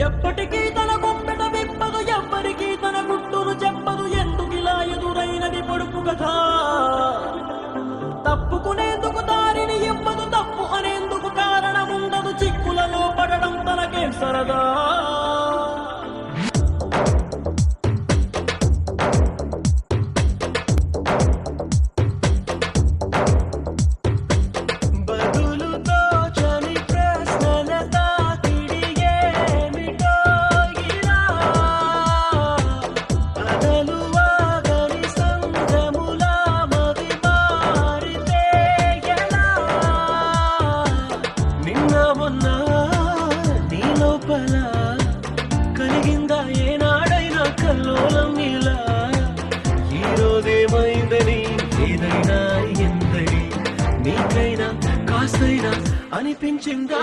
ఎప్పటికీ తన కొంపెట విప్పదు, ఎవ్వరికీ తన గుట్టును చెప్పదు. ఎందుకిలా ఎదురైనది పొడుపు కథ? తప్పుకునేందుకు దారిని ఇవ్వదు, తప్పు అనేందుకు కారణముండదు. చిక్కులలో పడడం తనకేం సరదా? కలిగిందా ఏనాడైనా కల్లోలం ఇలా? ఈరోజేమైందని ఏదైనా ఎందని నీకైనా కాస్తైనా అనిపించిందా?